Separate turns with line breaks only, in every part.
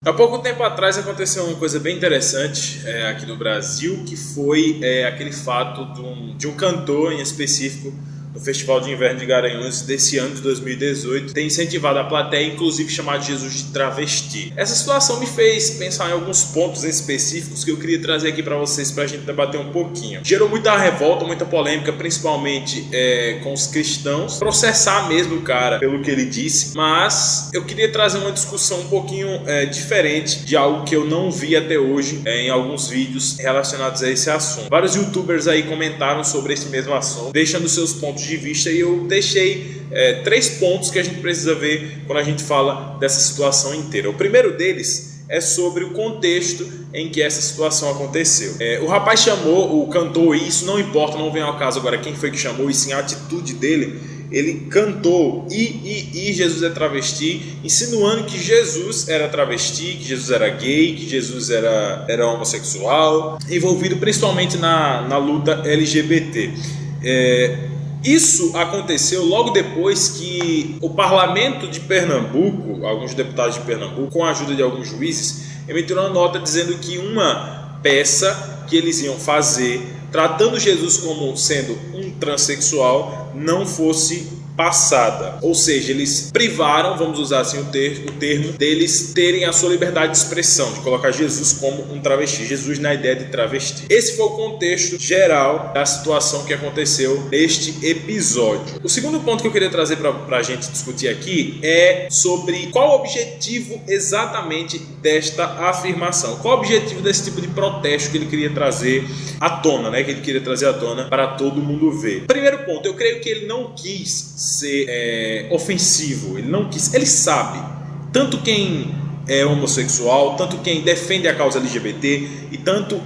Há pouco tempo atrás aconteceu uma coisa bem interessante aqui no Brasil, que foi aquele fato de um cantor em específico no Festival de Inverno de Garanhuns desse ano de 2018 ter incentivado a plateia, inclusive chamar Jesus de travesti. Essa situação me fez pensar em alguns pontos específicos que eu queria trazer aqui para vocês, para a gente debater um pouquinho. Gerou muita revolta, muita polêmica, principalmente com os cristãos, processar mesmo o cara pelo que ele disse, mas eu queria trazer uma discussão um pouquinho diferente de algo que eu não vi até hoje em alguns vídeos relacionados a esse assunto. Vários youtubers aí comentaram sobre esse mesmo assunto, deixando seus pontos de vista, e eu deixei 3 pontos que a gente precisa ver quando a gente fala dessa situação inteira. O primeiro deles é sobre o contexto em que essa situação aconteceu. O rapaz chamou o cantor, e isso não importa, não vem ao caso agora quem foi que chamou, e sim a atitude dele. Ele cantou e Jesus é travesti, insinuando que Jesus era travesti, que Jesus era gay, que Jesus era homossexual, envolvido principalmente na luta LGBT. Isso aconteceu logo depois que o parlamento de Pernambuco, alguns deputados de Pernambuco, com a ajuda de alguns juízes, emitiram uma nota dizendo que uma peça que eles iam fazer, tratando Jesus como sendo um transexual, não fosse passada. Ou seja, eles privaram, vamos usar assim o termo, deles terem a sua liberdade de expressão, de colocar Jesus como um travesti, Jesus na ideia de travesti. Esse foi o contexto geral da situação que aconteceu neste episódio. O segundo ponto que eu queria trazer para a gente discutir aqui é sobre qual o objetivo exatamente desta afirmação, qual o objetivo desse tipo de protesto que ele queria trazer à tona, que ele queria trazer à tona para todo mundo ver. Primeiro ponto, eu creio que ele não quis ser ofensivo, ele sabe, tanto quem é homossexual, tanto quem defende a causa LGBT, e tanto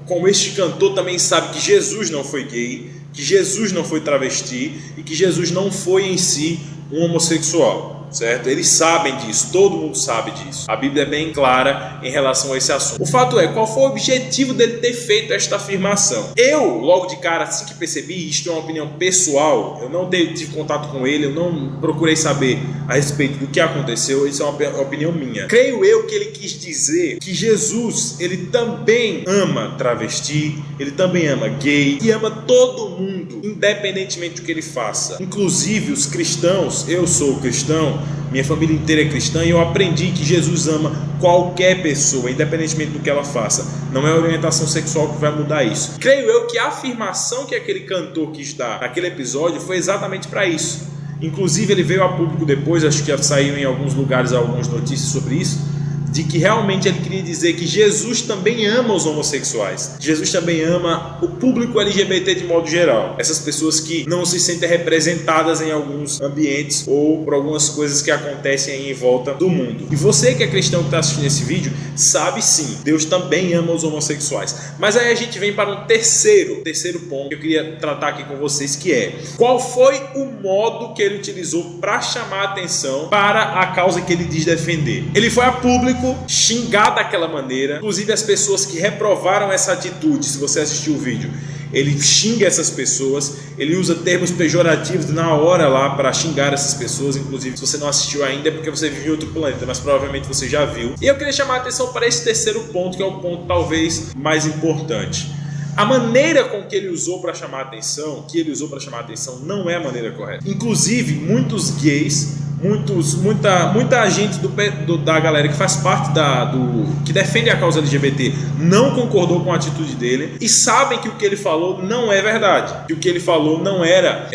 como este cantor também sabe que Jesus não foi gay, que Jesus não foi travesti e que Jesus não foi em si um homossexual, certo? Eles sabem disso, todo mundo sabe disso. A Bíblia é bem clara em relação a esse assunto. O fato é, qual foi o objetivo dele ter feito esta afirmação? Eu, logo de cara, assim que percebi, isto é uma opinião pessoal, eu não tive contato com ele, eu não procurei saber a respeito do que aconteceu, isso é uma opinião minha. Creio eu que ele quis dizer que Jesus, ele também ama travesti, ele também ama gay, e ama todo mundo, independentemente do que ele faça. Inclusive os cristãos, eu sou cristão, minha família inteira é cristã, e eu aprendi que Jesus ama qualquer pessoa, independentemente do que ela faça. Não é a orientação sexual que vai mudar isso. Creio eu que a afirmação que aquele cantor quis dar naquele episódio foi exatamente para isso. Inclusive ele veio a público depois, acho que já saiu em alguns lugares algumas notícias sobre isso, de que realmente ele queria dizer que Jesus também ama os homossexuais. Jesus também ama o público LGBT de modo geral. Essas pessoas que não se sentem representadas em alguns ambientes ou por algumas coisas que acontecem aí em volta do mundo. E você que é cristão que está assistindo esse vídeo, sabe sim, Deus também ama os homossexuais. Mas aí a gente vem para um terceiro ponto que eu queria tratar aqui com vocês, que é: qual foi o modo que ele utilizou para chamar a atenção para a causa que ele diz defender? Ele foi a público xingar daquela maneira, inclusive as pessoas que reprovaram essa atitude. Se você assistiu o vídeo, ele xinga essas pessoas, ele usa termos pejorativos na hora lá para xingar essas pessoas. Inclusive, se você não assistiu ainda é porque você vive em outro planeta, mas provavelmente você já viu. E eu queria chamar a atenção para esse terceiro ponto, que é o ponto talvez mais importante. A maneira com que ele usou para chamar a atenção, não é a maneira correta. Inclusive, muitos gays, muita gente da galera que faz parte que defende a causa LGBT não concordou com a atitude dele e sabem que o que ele falou não é verdade, que o que ele falou não era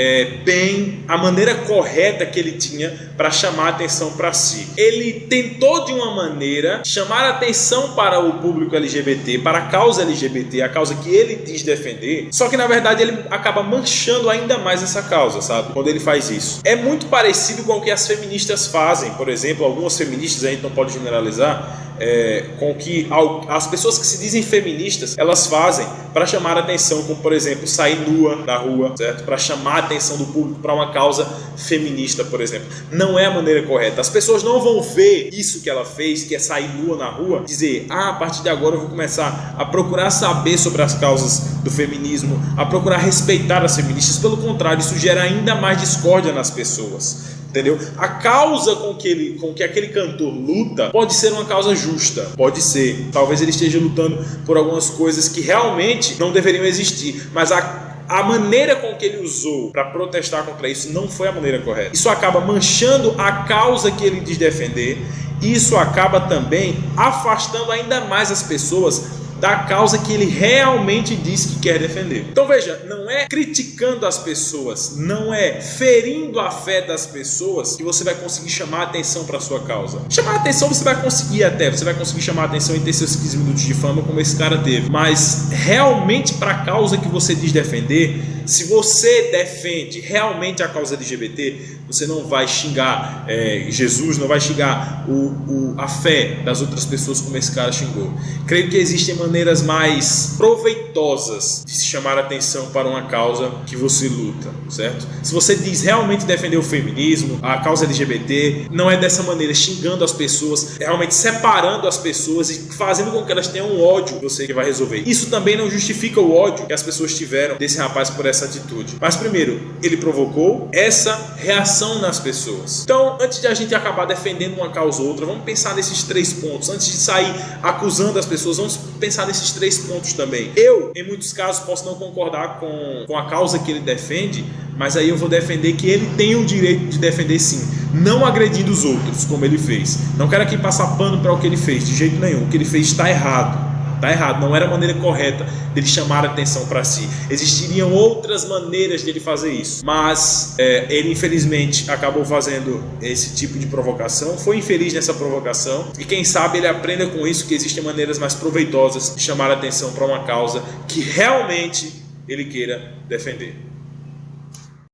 bem a maneira correta que ele tinha para chamar a atenção para si. Ele tentou de uma maneira chamar a atenção para o público LGBT, para a causa LGBT, a causa que ele diz defender, só que na verdade ele acaba manchando ainda mais essa causa, sabe? Quando ele faz isso. É muito parecido com o que as feministas fazem, por exemplo, algumas feministas, a gente não pode generalizar, com que as pessoas que se dizem feministas, elas fazem para chamar a atenção, como por exemplo, sair nua na rua, certo? Para chamar a atenção do público para uma causa feminista, por exemplo. Não é a maneira correta. As pessoas não vão ver isso que ela fez, que é sair nua na rua, dizer: a partir de agora eu vou começar a procurar saber sobre as causas do feminismo, a procurar respeitar as feministas. Pelo contrário, isso gera ainda mais discórdia nas pessoas. entendeu? A causa com que aquele cantor luta pode ser uma causa justa, pode ser. Talvez ele esteja lutando por algumas coisas que realmente não deveriam existir, mas a maneira com que ele usou para protestar contra isso não foi a maneira correta. Isso acaba manchando a causa que ele diz defender. Isso acaba também afastando ainda mais as pessoas da causa que ele realmente diz que quer defender. Então veja, não é criticando as pessoas, não é ferindo a fé das pessoas que você vai conseguir chamar a atenção para a sua causa. Chamar a atenção você vai conseguir você vai conseguir chamar a atenção e ter seus 15 minutos de fama como esse cara teve. Mas realmente para a causa que você diz defender, se você defende realmente a causa LGBT, você não vai xingar Jesus, não vai xingar a fé das outras pessoas como esse cara xingou. Creio que existem maneiras mais proveitosas de se chamar a atenção para uma causa que você luta, certo? Se você diz realmente defender o feminismo, a causa LGBT, não é dessa maneira, xingando as pessoas, realmente separando as pessoas e fazendo com que elas tenham um ódio, você que vai resolver. Isso também não justifica o ódio que as pessoas tiveram desse rapaz por essa atitude. Mas primeiro, ele provocou essa reação nas pessoas. Então, antes de a gente acabar defendendo uma causa ou outra, vamos pensar nesses 3 pontos. Antes de sair acusando as pessoas, vamos pensar nesses 3 pontos também. Eu, em muitos casos, posso não concordar com a causa que ele defende, mas aí eu vou defender que ele tem o direito de defender sim, não agredindo os outros, como ele fez. Não quero aqui passar pano para o que ele fez, de jeito nenhum. O que ele fez está errado. Está errado, não era a maneira correta dele chamar a atenção para si. Existiriam outras maneiras de ele fazer isso, mas ele infelizmente acabou fazendo esse tipo de provocação, foi infeliz nessa provocação, e quem sabe ele aprenda com isso que existem maneiras mais proveitosas de chamar a atenção para uma causa que realmente ele queira defender.